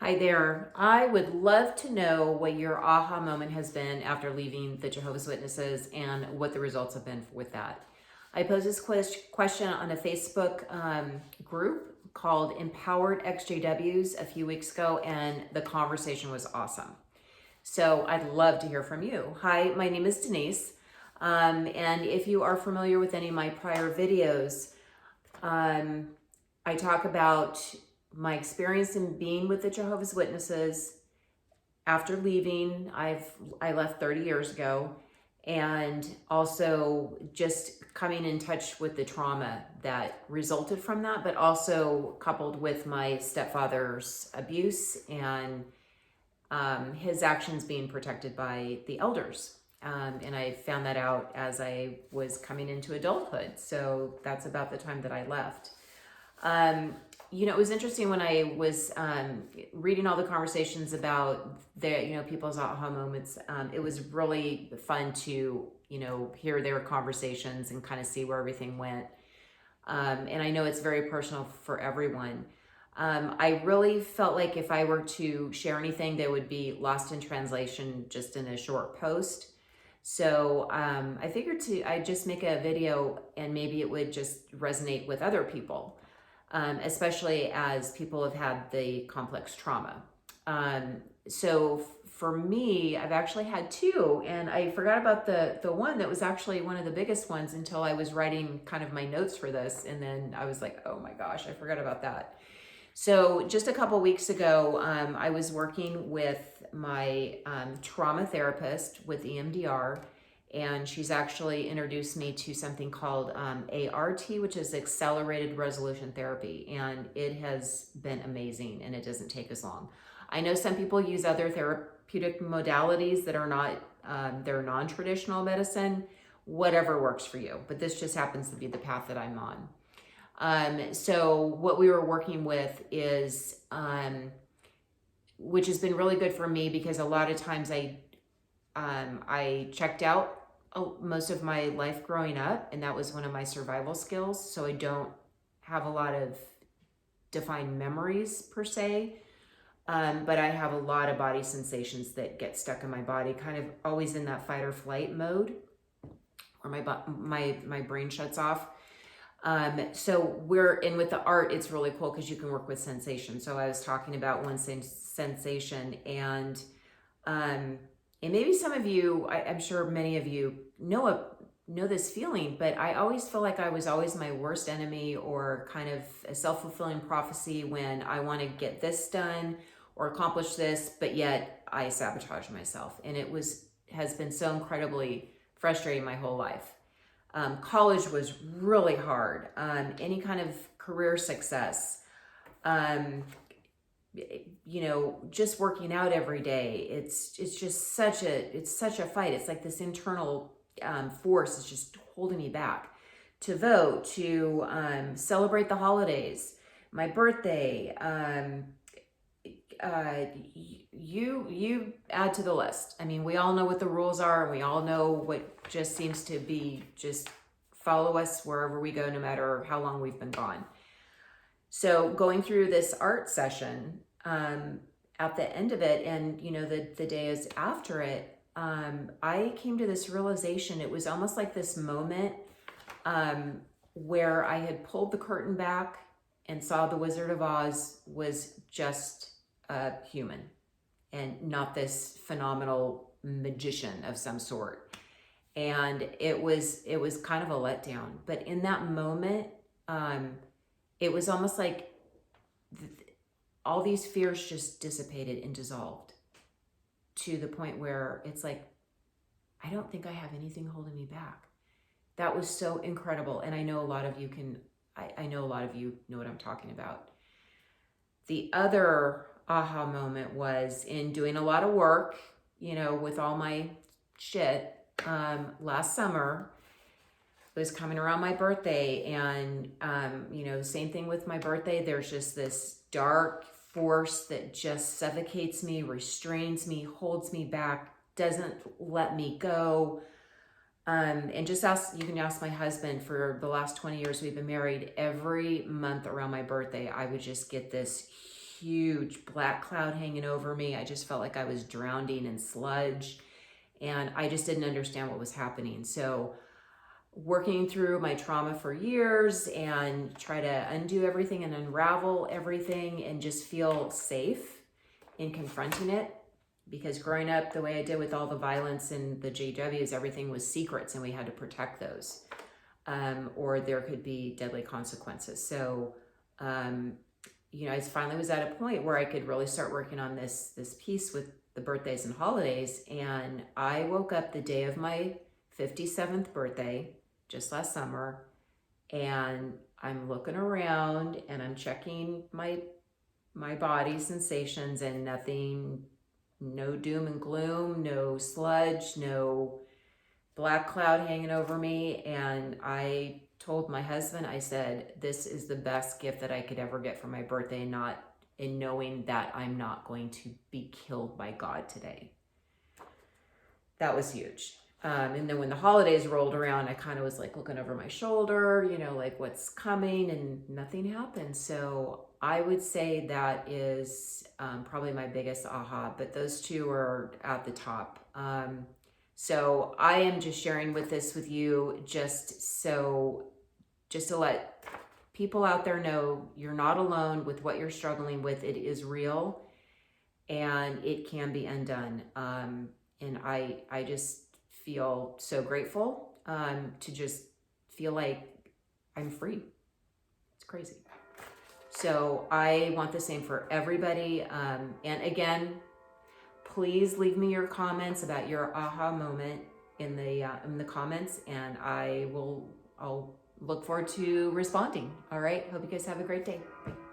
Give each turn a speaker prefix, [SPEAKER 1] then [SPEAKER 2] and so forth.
[SPEAKER 1] Hi there. I would love to know what your aha moment has been after leaving the Jehovah's Witnesses and what the results have been with that. I posed this question on a Facebook group called Empowered XJWs a few weeks ago, and the conversation was awesome. So I'd love to hear from you. Hi, my name is Denise. And if you are familiar with any of my prior videos, I talk about my experience in being with the Jehovah's Witnesses after leaving. I left 30 years ago, and also just coming in touch with the trauma that resulted from that, but also coupled with my stepfather's abuse and his actions being protected by the elders. And I found that out as I was coming into adulthood. So that's about the time that I left. It was interesting when I was reading all the conversations about people's aha moments. It was really fun to, hear their conversations and kind of see where everything went. And I know it's very personal for everyone. I really felt like if I were to share anything, they would be lost in translation just in a short post. So I figured I'd just make a video and maybe it would just resonate with other people. Especially as people have had the complex trauma. So for me, I've actually had two, and I forgot about the one that was actually one of the biggest ones until I was writing kind of my notes for this, and then I was like, oh my gosh, I forgot about that. So just a couple weeks ago, I was working with my trauma therapist with EMDR, and she's actually introduced me to something called ART, which is Accelerated Resolution Therapy, and it has been amazing, and it doesn't take as long. I know some people use other therapeutic modalities that are not, they're non-traditional medicine, whatever works for you, but this just happens to be the path that I'm on. So what we were working with is, which has been really good for me because a lot of times I checked out most of my life growing up, and that was one of my survival skills. So I don't have a lot of defined memories per se, but I have a lot of body sensations that get stuck in my body, kind of always in that fight or flight mode, or my brain shuts off. So with the art, it's really cool because you can work with sensation. So I was talking about one sensation, and maybe some of you, I'm sure many of you know this feeling, but I always feel like I was always my worst enemy, or kind of a self-fulfilling prophecy when I want to get this done or accomplish this, but yet I sabotage myself. And has been so incredibly frustrating my whole life. College was really hard. Any kind of career success, just working out every day. It's just such a fight. It's like this internal force is just holding me back. To vote, to celebrate the holidays, my birthday. You add to the list. I mean, we all know what the rules are, and we all know what just seems to be just follow us wherever we go, no matter how long we've been gone. So going through this art session, at the end of it, and the days after it, I came to this realization. It was almost like this moment where I had pulled the curtain back and saw the Wizard of Oz was just a human and not this phenomenal magician of some sort. And it was kind of a letdown. But in that moment, it was almost like all these fears just dissipated and dissolved to the point where it's like, I don't think I have anything holding me back. That was so incredible. And I know a lot of you I know a lot of you know what I'm talking about. The other aha moment was in doing a lot of work, with all my shit, last summer. It was coming around my birthday, and same thing with my birthday. There's just this dark force that just suffocates me, restrains me, holds me back, doesn't let me go. And you can ask my husband. For the last 20 years we've been married, every month around my birthday, I would just get this huge black cloud hanging over me. I just felt like I was drowning in sludge, and I just didn't understand what was happening. So working through my trauma for years and try to undo everything and unravel everything and just feel safe in confronting it. Because growing up the way I did with all the violence and the JWs, everything was secrets and we had to protect those, or there could be deadly consequences. So, you know, I finally was at a point where I could really start working on this piece with the birthdays and holidays. And I woke up the day of my 57th birthday, just last summer, and I'm looking around and I'm checking my body sensations, and nothing, no doom and gloom, no sludge, no black cloud hanging over me. And I told my husband, I said, this is the best gift that I could ever get for my birthday, not in knowing that I'm not going to be killed by God today. That was huge. And then when the holidays rolled around, I kind of was like looking over my shoulder, you know, like what's coming, and nothing happened. So I would say that is probably my biggest aha, but those two are at the top. So I am just sharing with you just to let people out there know you're not alone with what you're struggling with. It is real and it can be undone. And I just feel so grateful to just feel like I'm free. It's crazy. So I want the same for everybody. And again, please leave me your comments about your aha moment in the comments, and I'll look forward to responding. All right. Hope you guys have a great day. Bye.